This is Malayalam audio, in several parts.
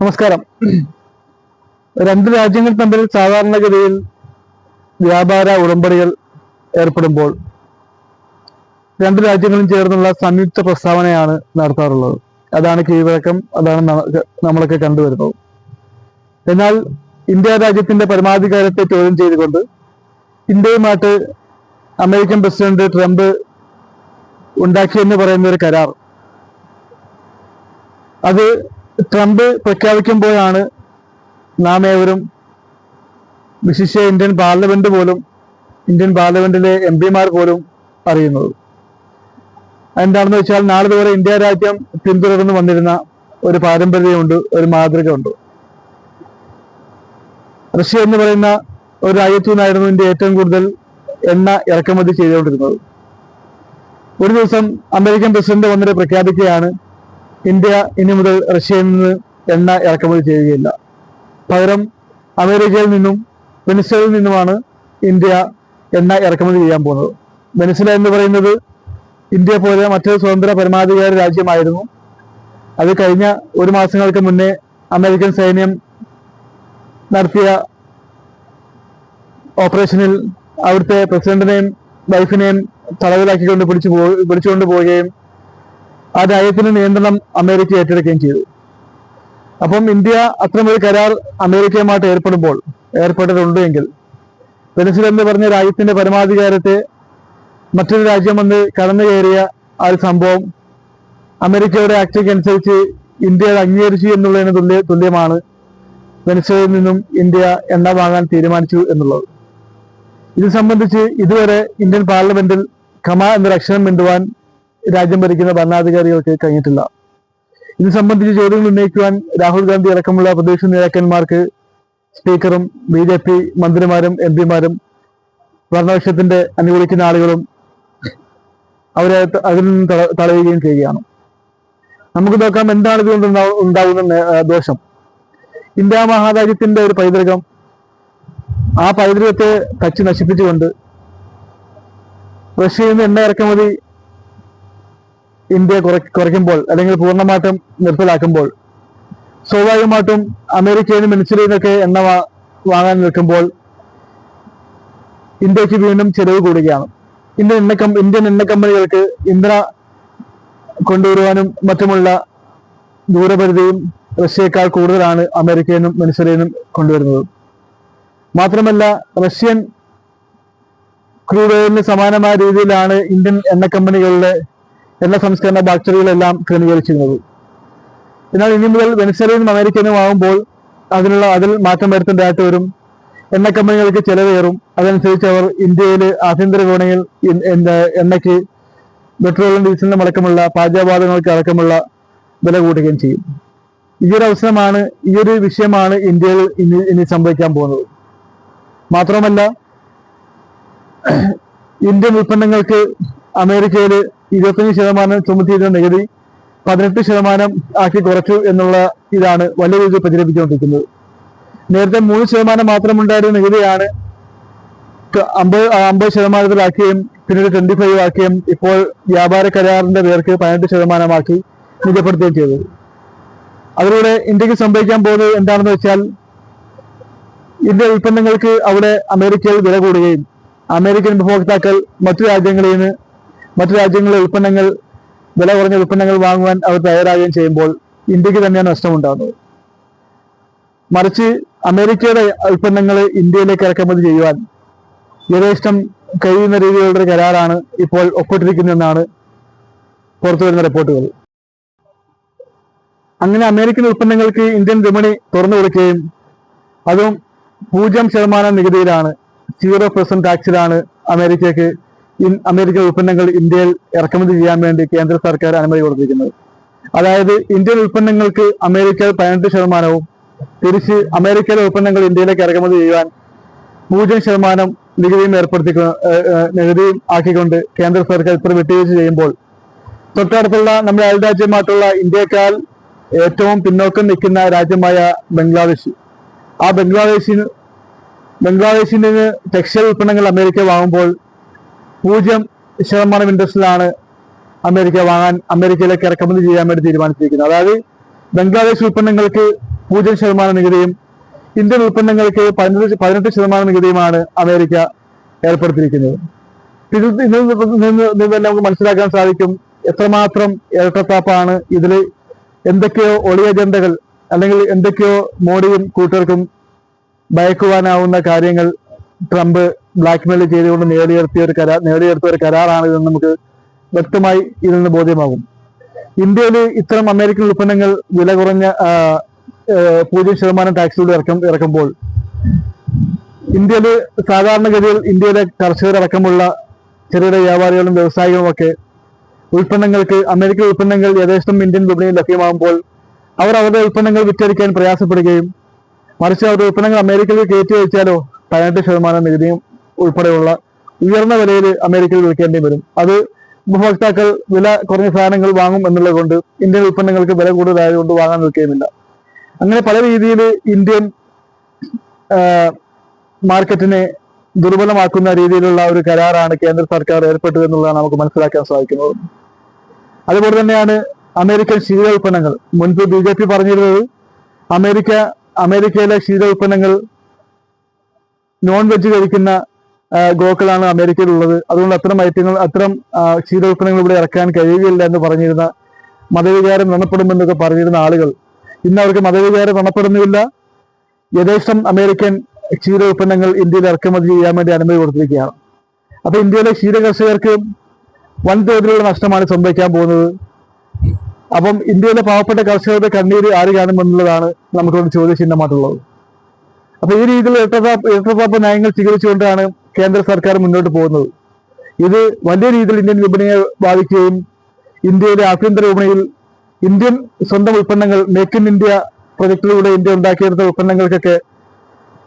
നമസ്കാരം. രണ്ട് രാജ്യങ്ങൾ തമ്മിൽ സാധാരണഗതിയിൽ വ്യാപാര ഉടമ്പടികൾ ഏർപ്പെടുമ്പോൾ രണ്ട് രാജ്യങ്ങളും ചേർന്നുള്ള സംയുക്ത പ്രസ്താവനയാണ് നടത്താറുള്ളത്. അതാണ് കീഴ്വഴക്കം, അതാണ് നമ്മളൊക്കെ കണ്ടുവരുന്നത്. എന്നാൽ ഇന്ത്യ രാജ്യത്തിന്റെ പരമാധികാരത്തെ ചോദ്യം ചെയ്തുകൊണ്ട് ഇന്ത്യയുമായിട്ട് അമേരിക്കൻ പ്രസിഡന്റ് ട്രംപ് ഉണ്ടാക്കിയെന്ന് പറയുന്ന ഒരു കരാർ, അത് ട്രംപ് പ്രഖ്യാപിക്കുമ്പോഴാണ് നാം ഏവരും, വിശിഷ്യ ഇന്ത്യൻ പാർലമെന്റിലെ എംപിമാർ പോലും അറിയുന്നത്. എന്താണെന്ന് വെച്ചാൽ, നാളിതുവരെ ഇന്ത്യ രാജ്യം പിന്തുടർന്ന് വന്നിരുന്ന ഒരു പാരമ്പര്യമുണ്ട്, ഒരു മാതൃക ഉണ്ട്. റഷ്യ എന്ന് പറയുന്ന ഒരു രാജ്യത്തു നിന്നായിരുന്നു ഇന്ത്യ ഏറ്റവും കൂടുതൽ എണ്ണ ഇറക്കുമതി ചെയ്തുകൊണ്ടിരുന്നത്. ഒരു ദിവസം അമേരിക്കൻ പ്രസിഡന്റ് വന്നിട്ട് പ്രഖ്യാപിക്കുകയാണ്, ഇന്ത്യ ഇനി മുതൽ റഷ്യയിൽ നിന്ന് എണ്ണ ഇറക്കുമതി ചെയ്യുകയില്ല. പകരം അമേരിക്കയിൽ നിന്നും വെനിസ്വേലയിൽ നിന്നുമാണ് ഇന്ത്യ എണ്ണ ഇറക്കുമതി ചെയ്യാൻ പോകുന്നത്. വെനിസ്വേല എന്ന് പറയുന്നത് ഇന്ത്യ പോലെ മറ്റൊരു സ്വതന്ത്ര പരമാധികാര രാജ്യമായിരുന്നു. അത് കഴിഞ്ഞ ഒരു മാസങ്ങൾക്ക് മുന്നേ അമേരിക്കൻ സൈന്യം നടത്തിയ ഓപ്പറേഷനിൽ അവിടുത്തെ പ്രസിഡന്റിനെയും വൈഫിനെയും തടവിലാക്കിക്കൊണ്ട് പിടിച്ചുകൊണ്ട് പോവുകയും ആ രാജ്യത്തിന് നിയന്ത്രണം അമേരിക്ക ഏറ്റെടുക്കുകയും ചെയ്തു. അപ്പം ഇന്ത്യ അത്തരമൊരു കരാർ അമേരിക്കയുമായിട്ട് ഏർപ്പെട്ടിട്ടുണ്ട് എങ്കിൽ, വെനിസ്വേല എന്ന് പറഞ്ഞ രാജ്യത്തിന്റെ പരമാധികാരത്തെ മറ്റൊരു രാജ്യം വന്ന് കടന്നു കയറിയ ആ ഒരു സംഭവം അമേരിക്കയുടെ ആക്ടിക്ക് അനുസരിച്ച് ഇന്ത്യ അത് അംഗീകരിച്ചു എന്നുള്ളതിന് തുല്യമാണ് വെനിസ്വേലയിൽ നിന്നും ഇന്ത്യ എണ്ണ വാങ്ങാൻ തീരുമാനിച്ചു എന്നുള്ളത്. ഇത് സംബന്ധിച്ച് ഇതുവരെ ഇന്ത്യൻ പാർലമെന്റിൽ ഖമ എന്നൊരു അക്ഷരം മിണ്ടുവാൻ രാജ്യം ഭരിക്കുന്ന ഭരണാധികാരികൾക്ക് കഴിഞ്ഞിട്ടില്ല. ഇത് സംബന്ധിച്ച് ചോദ്യങ്ങൾ ഉന്നയിക്കുവാൻ രാഹുൽ ഗാന്ധി അടക്കമുള്ള പ്രതിപക്ഷ നേതാക്കന്മാർക്ക് സ്പീക്കറും BJP മന്ത്രിമാരും എംപിമാരും ഭരണപക്ഷത്തിന്റെ അനുകൂലിക്കുന്ന ആളുകളും അവരെ അതിൽ നിന്ന് തടയുകയും ചെയ്യുകയാണ്. നമുക്ക് നോക്കാം എന്താണ് ഇതുകൊണ്ട് ഉണ്ടാകുന്ന ദോഷം. ഇന്ത്യ മഹാരാജ്യത്തിന്റെ ഒരു പൈതൃകം, ആ പൈതൃകത്തെ തച്ച് നശിപ്പിച്ചുകൊണ്ട് റഷ്യയിൽ നിന്ന് എണ്ണ ഇറക്കുമതി ഇന്ത്യ കുറയ്ക്കുമ്പോൾ, അല്ലെങ്കിൽ പൂർണ്ണമായിട്ടും നിർത്തലാക്കുമ്പോൾ, സ്വാഭാവികമായിട്ടും അമേരിക്കയിൽ നിന്നും വെനിസ്വേലയിൽ നിന്നൊക്കെ എണ്ണ വാങ്ങാൻ നിൽക്കുമ്പോൾ ഇന്ത്യക്ക് വീണ്ടും ചെലവ് കൂടുകയാണ്. ഇന്ത്യൻ എണ്ണ കമ്പനികൾക്ക് ഇന്ധന കൊണ്ടുവരുവാനും മറ്റുമുള്ള ദൂരപരിധിയും റഷ്യയേക്കാൾ കൂടുതലാണ് അമേരിക്കയിൽ നിന്നും വെനിസ്വേലയിൽ നിന്നും കൊണ്ടുവരുന്നത്. മാത്രമല്ല, റഷ്യൻ ക്രൂഡ് ഓയിലിന് സമാനമായ രീതിയിലാണ് ഇന്ത്യൻ എണ്ണ കമ്പനികളിലെ എണ്ണ സംസ്കരണ ഫാക്ടറികളെല്ലാം ക്രമീകരിച്ചിരുന്നത്. എന്നാൽ ഇനി മുതൽ വെനിസ്വേലയിൽ നിന്നും അമേരിക്കയിൽ നിന്നും ആകുമ്പോൾ അതിൽ മാറ്റം വരുത്തേണ്ടതായിട്ട് വരും. എണ്ണ കമ്പനികൾക്ക് ചെലവേറും. അതനുസരിച്ച് അവർ ഇന്ത്യയിൽ ആഭ്യന്തര വിപണിയിൽ എണ്ണയ്ക്ക്, പെട്രോളിനും ഡീസലിനും അടക്കമുള്ള പാചകവാതകങ്ങൾക്ക് അടക്കമുള്ള വില കൂട്ടുകയും ചെയ്യും. ഈ ഒരു വിഷയമാണ് ഇന്ത്യയിൽ ഇനി സംഭവിക്കാൻ പോകുന്നത്. മാത്രമല്ല, ഇന്ത്യൻ ഉൽപ്പന്നങ്ങൾക്ക് അമേരിക്കയിൽ 25% ചുമത്തിയിരുന്ന നികുതി 18% ആക്കി കുറച്ചു എന്നുള്ള ഇതാണ് വലിയ രീതിയിൽ പ്രചരിപ്പിച്ചുകൊണ്ടിരിക്കുന്നത്. നേരത്തെ 3% മാത്രമുണ്ടായിരുന്ന നികുതിയാണ് 50% പിന്നീട് 25% ഇപ്പോൾ വ്യാപാര കരാറിന്റെ പേർക്ക് 18% നിജപ്പെടുത്തുകയും ചെയ്തത്. അതിലൂടെ ഇന്ത്യക്ക് സംഭവിക്കാൻ പോകുന്നത് എന്താണെന്ന് വെച്ചാൽ, ഇന്ത്യൻ ഉൽപ്പന്നങ്ങൾക്ക് അവിടെ അമേരിക്കയിൽ വില കൂടുകയും അമേരിക്കൻ ഉപഭോക്താക്കൾ മറ്റു രാജ്യങ്ങളിലെ ഉൽപ്പന്നങ്ങൾ, വില കുറഞ്ഞ ഉൽപ്പന്നങ്ങൾ വാങ്ങുവാൻ അവർ തയ്യാറാകുകയും ചെയ്യുമ്പോൾ ഇന്ത്യക്ക് തന്നെയാണ് നഷ്ടമുണ്ടാകുന്നത്. മറിച്ച് അമേരിക്കയുടെ ഉൽപ്പന്നങ്ങൾ ഇന്ത്യയിലേക്ക് ഇറക്കുമതി ചെയ്യുവാൻ യഥേഷ്ടം കഴിയുന്ന രീതിയിലുള്ള ഒരു കരാറാണ് ഇപ്പോൾ ഒപ്പിട്ടിരിക്കുന്നതെന്നാണ് പുറത്തുവരുന്ന റിപ്പോർട്ടുകൾ. അങ്ങനെ അമേരിക്കൻ ഉൽപ്പന്നങ്ങൾക്ക് ഇന്ത്യൻ വിപണി തുറന്നു കൊടുക്കുകയും അതും 0% നികുതിയിലാണ്, 0% ടാക്സിലാണ് അമേരിക്കൻ ഉൽപ്പന്നങ്ങൾ ഇന്ത്യയിൽ ഇറക്കുമതി ചെയ്യാൻ വേണ്ടി കേന്ദ്ര സർക്കാർ അനുമതി കൊടുത്തിരിക്കുന്നത്. അതായത് ഇന്ത്യൻ ഉൽപ്പന്നങ്ങൾക്ക് അമേരിക്ക 18%, തിരിച്ച് അമേരിക്കയിലെ ഉൽപ്പന്നങ്ങൾ ഇന്ത്യയിലേക്ക് ഇറക്കുമതി ചെയ്യുവാൻ 0% നികുതിയും ആക്കിക്കൊണ്ട് കേന്ദ്ര സർക്കാർ ഇപ്പോൾ വിട്ടുവീഴ്ച ചെയ്യുമ്പോൾ, തൊട്ടടുത്തുള്ള നമ്മുടെ അയൽരാജ്യമായിട്ടുള്ള ഇന്ത്യക്കാൾ ഏറ്റവും പിന്നോക്കം നിൽക്കുന്ന രാജ്യമായ ബംഗ്ലാദേശ്, ആ ബംഗ്ലാദേശിൽ നിന്ന് ടെക്സ്റ്റൈൽ ഉൽപ്പന്നങ്ങൾ അമേരിക്ക വാങ്ങുമ്പോൾ 0% ഇൻട്രസ്റ്റിലാണ് അമേരിക്കയിലേക്ക് ഇറക്കുമതി ചെയ്യാൻ വേണ്ടി തീരുമാനിച്ചിരിക്കുന്നത്. അതായത് ബംഗ്ലാദേശ് ഉൽപ്പന്നങ്ങൾക്ക് 0% നികുതിയും ഇന്ത്യൻ ഉൽപ്പന്നങ്ങൾക്ക് 18% നികുതിയുമാണ് അമേരിക്ക ഏർപ്പെടുത്തിയിരിക്കുന്നത്. ഇതിൽ നമുക്ക് മനസ്സിലാക്കാൻ സാധിക്കും എത്രമാത്രം ഇരട്ടത്താപ്പാണ് ഇതിൽ. എന്തൊക്കെയോ ഒളിയ അജണ്ടകൾ അല്ലെങ്കിൽ എന്തൊക്കെയോ മോഡിയും കൂട്ടർക്കും ഭയക്കുവാനാവുന്ന കാര്യങ്ങൾ ട്രംപ് ബ്ലാക്ക്മെയിൽ ചെയ്തുകൊണ്ട് നേടിയെടുത്ത ഒരു കരാറാണ് ഇതെന്ന് നമുക്ക് വ്യക്തമായി ഇതിൽ നിന്ന് ബോധ്യമാകും. ഇന്ത്യയിൽ ഇത്തരം അമേരിക്കൻ ഉൽപ്പന്നങ്ങൾ വില കുറഞ്ഞ 0% ടാക്സിലൂടെ ഇറക്കുമ്പോൾ ഇന്ത്യയിൽ സാധാരണഗതിയിൽ ഇന്ത്യയിലെ കർഷകരടക്കമുള്ള ചെറുകിട വ്യാപാരികളും വ്യവസായികളും ഒക്കെ ഉൽപ്പന്നങ്ങൾക്ക് അമേരിക്കൻ ഉൽപ്പന്നങ്ങൾ യഥേഷ്ടം ഇന്ത്യൻ വിപണിയിൽ ലഭ്യമാകുമ്പോൾ അവർ അവരുടെ ഉൽപ്പന്നങ്ങൾ വിറ്റഴിക്കാൻ പ്രയാസപ്പെടുകയും മറിച്ച് അവരുടെ ഉൽപ്പന്നങ്ങൾ അമേരിക്കയിൽ കയറ്റി വെച്ചാലോ 18% നികുതിയും ഉൾപ്പെടെയുള്ള ഉയർന്ന വിലയിൽ അമേരിക്കയിൽ വിൽക്കേണ്ടി വരും. അത് ഉപഭോക്താക്കൾ വില കുറഞ്ഞ സാധനങ്ങൾ വാങ്ങും എന്നുള്ളത് കൊണ്ട് ഇന്ത്യൻ ഉൽപ്പന്നങ്ങൾക്ക് വില കൂടുതലായതുകൊണ്ട് വാങ്ങാൻ നിൽക്കുകയുമില്ല. അങ്ങനെ പല രീതിയിൽ ഇന്ത്യൻ മാർക്കറ്റിനെ ദുർബലമാക്കുന്ന രീതിയിലുള്ള ഒരു കരാറാണ് കേന്ദ്ര സർക്കാർ ഏർപ്പെട്ടത് എന്നുള്ളതാണ് നമുക്ക് മനസ്സിലാക്കാൻ സാധിക്കുന്നത്. അതുപോലെ തന്നെയാണ് അമേരിക്കൻ ശീത ഉൽപ്പന്നങ്ങൾ. മുൻപ് BJP പറഞ്ഞിരുന്നത് അമേരിക്കയിലെ ശീത ഉൽപ്പന്നങ്ങൾ നോൺ വെജ് കഴിക്കുന്ന ഗോക്കളാണ് അമേരിക്കയിലുള്ളത്, അതുകൊണ്ട് അത്തരം ശീത ഉൽപ്പന്നങ്ങൾ ഇവിടെ ഇറക്കാൻ കഴിയുകയില്ല എന്ന് പറഞ്ഞിരുന്ന, മതവികാരം വ്രണപ്പെടുമെന്നൊക്കെ പറഞ്ഞിരുന്ന ആളുകൾ ഇന്ന് അവർക്ക് മതവികാരം വ്രണപ്പെടുന്നില്ല. യഥേഷ്ടം അമേരിക്കൻ ക്ഷീര ഉൽപ്പന്നങ്ങൾ ഇന്ത്യയിൽ ഇറക്കുമതി ചെയ്യാൻ വേണ്ടി അനുമതി കൊടുത്തിരിക്കുകയാണ്. അപ്പൊ ഇന്ത്യയിലെ ക്ഷീര കർഷകർക്ക് വൻതോതിലുള്ള നഷ്ടമാണ് സംഭവിക്കാൻ പോകുന്നത്. അപ്പം ഇന്ത്യയിലെ പാവപ്പെട്ട കർഷകരുടെ കണ്ണീര് ആര് കാണുമെന്നുള്ളതാണ് നമുക്കൊരു ചോദ്യചിഹ്നമായിട്ടുള്ളത്. അപ്പൊ ഈ രീതിയിൽ ഇരട്ടത്താപ്പ് നയങ്ങൾ സ്വീകരിച്ചുകൊണ്ടാണ് കേന്ദ്ര സർക്കാർ മുന്നോട്ട് പോകുന്നത്. ഇത് വലിയ രീതിയിൽ ഇന്ത്യൻ വിപണിയെ ബാധിക്കുകയും ഇന്ത്യയിലെ ആഭ്യന്തര വിപണിയിൽ ഇന്ത്യൻ സ്വന്തം ഉൽപ്പന്നങ്ങൾ മേക്ക് ഇൻ ഇന്ത്യ പ്രൊജക്ടിലൂടെ ഇന്ത്യ ഉണ്ടാക്കിയെടുത്ത ഉൽപ്പന്നങ്ങൾക്കൊക്കെ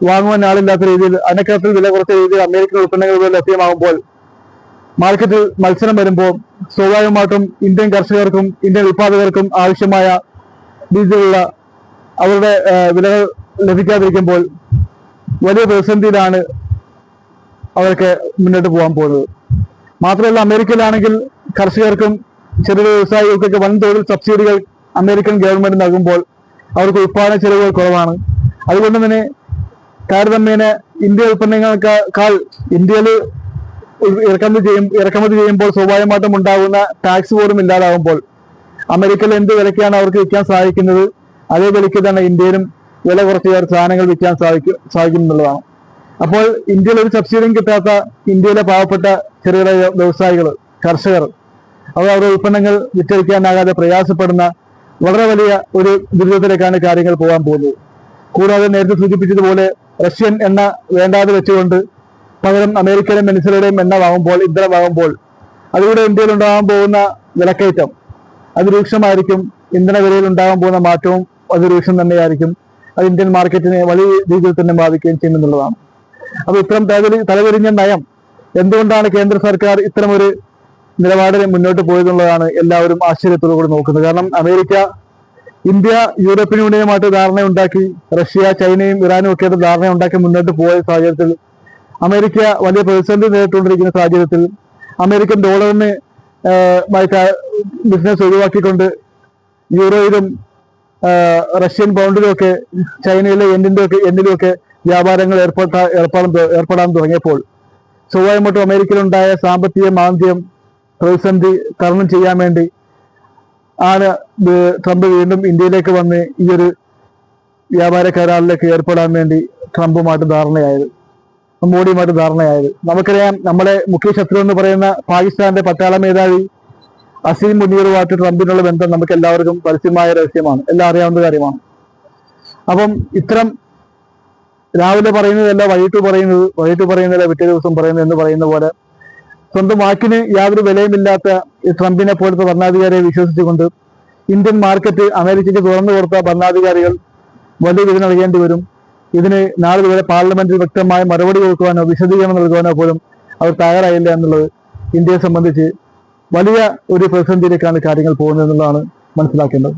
വാങ്ങുവാൻ ആളില്ലാത്ത രീതിയിൽ അനക്കത്തിൽ വില കുറച്ച രീതിയിൽ അമേരിക്കൻ ഉൽപ്പന്നങ്ങൾ ലഭ്യമാകുമ്പോൾ മാർക്കറ്റിൽ മത്സരം വരുമ്പോൾ സ്വാഭാവികമായിട്ടും ഇന്ത്യൻ കർഷകർക്കും ഇന്ത്യൻ ഉൽപ്പാദകർക്കും ആവശ്യമായ രീതിയിലുള്ള അവരുടെ വിലകൾ ലഭിക്കാതിരിക്കുമ്പോൾ വലിയ പ്രതിസന്ധിയിലാണ് അവർക്ക് മുന്നോട്ട് പോകാൻ പോകുന്നത്. മാത്രമല്ല അമേരിക്കയിലാണെങ്കിൽ കർഷകർക്കും ചെറുകിട വ്യവസായികൾക്കൊക്കെ വൻതോതിൽ സബ്സിഡികൾ അമേരിക്കൻ ഗവൺമെന്റ് നൽകുമ്പോൾ അവർക്ക് ഉൽപ്പാദന ചെലവുകൾ കുറവാണ്. അതുകൊണ്ട് തന്നെ താരതമ്യേന ഇന്ത്യ ഉൽപ്പന്നങ്ങളെക്കാൾ ഇന്ത്യയിൽ ഇറക്കുമതി ചെയ്യുമ്പോൾ സ്വാഭാവികമായിട്ടും ഉണ്ടാകുന്ന ടാക്സ് പോലും ഇല്ലാതാകുമ്പോൾ അമേരിക്കയിൽ എന്ത് വിലയ്ക്കാണ് അവർക്ക് വിൽക്കാൻ സാധിക്കുന്നത് അതേ വിലയ്ക്ക് തന്നെ ഇന്ത്യയിലും വില കുറച്ച് സാധനങ്ങൾ വിൽക്കാൻ സാധിക്കുന്നുള്ളതാണ്. അപ്പോൾ ഇന്ത്യയിൽ ഒരു സബ്സിഡിയും കിട്ടാത്ത ഇന്ത്യയിലെ പാവപ്പെട്ട ചെറുകിട വ്യവസായികൾ, കർഷകർ, അവർ അവരുടെ ഉൽപ്പന്നങ്ങൾ വിറ്റഴിക്കാനാകാതെ പ്രയാസപ്പെടുന്ന വളരെ വലിയ ഒരു ദുരിതത്തിലേക്കാണ് കാര്യങ്ങൾ പോകാൻ പോകുന്നത്. കൂടാതെ നേരത്തെ സൂചിപ്പിച്ചതുപോലെ റഷ്യൻ എണ്ണ വേണ്ടാതെ വെച്ചുകൊണ്ട് പകരം അമേരിക്കയിലും വെനിസ്വേലയുടെയും എണ്ണ വാങ്ങുമ്പോൾ, ഇന്ധനം വാങ്ങുമ്പോൾ അതിലൂടെ ഇന്ത്യയിൽ ഉണ്ടാകാൻ പോകുന്ന വിലക്കയറ്റം അതിരൂക്ഷമായിരിക്കും. ഇന്ധന വിലയിൽ ഉണ്ടാകാൻ പോകുന്ന മാറ്റവും അതിരൂക്ഷം തന്നെയായിരിക്കും. അത് ഇന്ത്യൻ മാർക്കറ്റിനെ വലിയ രീതിയിൽ തന്നെ ബാധിക്കുകയും ചെയ്യുമെന്നുള്ളതാണ്. അപ്പൊ ഇത്തരം തലതിരിഞ്ഞ നയം എന്തുകൊണ്ടാണ് കേന്ദ്ര സർക്കാർ ഇത്തരം ഒരു നിലപാടിന് മുന്നോട്ട് പോയതെന്നുള്ളതാണ് എല്ലാവരും ആശ്ചര്യത്തോടു കൂടി നോക്കുന്നത്. കാരണം ഇന്ത്യ യൂറോപ്യൻ യൂണിയനുമായിട്ട് ധാരണയുണ്ടാക്കി, റഷ്യ, ചൈനയും ഇറാനും ഒക്കെ ധാരണയുണ്ടാക്കി മുന്നോട്ട് പോയ സാഹചര്യത്തിൽ അമേരിക്ക വലിയ പ്രതിസന്ധി നേരിട്ടുകൊണ്ടിരിക്കുന്ന സാഹചര്യത്തിൽ അമേരിക്കൻ ഡോളറിന് ബിസിനസ് ഒഴിവാക്കിക്കൊണ്ട് യൂറോയിലും റഷ്യൻ പൗണ്ടിലും ഒക്കെ ചൈനയിലെ എണ്ണിലും ഒക്കെ വ്യാപാരങ്ങൾ ഏർപ്പെടാൻ തുടങ്ങിയപ്പോൾ സ്വാഭാവികമായിട്ടും അമേരിക്കയിലുണ്ടായ സാമ്പത്തിക മാന്ദ്യം പ്രതിസന്ധി തരണം ചെയ്യാൻ വേണ്ടി ആണ് ട്രംപ് വീണ്ടും ഇന്ത്യയിലേക്ക് വന്ന് ഈ ഒരു വ്യാപാര കരാറിലേക്ക് ഏർപ്പെടാൻ വേണ്ടി ട്രംപുമായിട്ട് ധാരണയായത്, മോഡിയുമായിട്ട് ധാരണയായത്. നമുക്കറിയാം, നമ്മുടെ മുഖ്യ ശത്രു എന്ന് പറയുന്ന പാകിസ്ഥാന്റെ പട്ടാള മേധാവി അസീം മുനീറുമായിട്ട് ട്രംപിനുള്ള ബന്ധം നമുക്ക് എല്ലാവർക്കും പരസ്യമായ രഹസ്യമാണ്, എല്ലാം അറിയാവുന്ന കാര്യമാണ്. അപ്പം ഇത്തരം രാവിലെ പറയുന്നതല്ല വൈകിട്ട് പറയുന്നതല്ല പിറ്റേ ദിവസം പറയുന്നത് എന്ന് പറയുന്ന പോലെ സ്വന്തം വാക്കിന് യാതൊരു വിലയുമില്ലാത്ത ഈ ട്രംപിനെ പോലത്തെ ഭരണാധികാരിയെ വിശ്വസിച്ചുകൊണ്ട് ഇന്ത്യൻ മാർക്കറ്റ് അമേരിക്കയ്ക്ക് തുറന്നു കൊടുത്ത ഭരണാധികാരികൾ വലിയ വിധി നൽകേണ്ടി വരും. ഇതിന് നാളെ വരെ പാർലമെന്റിൽ വ്യക്തമായ മറുപടി കൊടുക്കുവാനോ വിശദീകരണം നൽകുവാനോ പോലും അവർ തയ്യാറായില്ല എന്നുള്ളത് ഇന്ത്യയെ സംബന്ധിച്ച് വലിയ ഒരു പ്രതിസന്ധിയിലേക്കാണ് കാര്യങ്ങൾ പോകുന്നത് എന്നുള്ളതാണ് മനസ്സിലാക്കേണ്ടത്.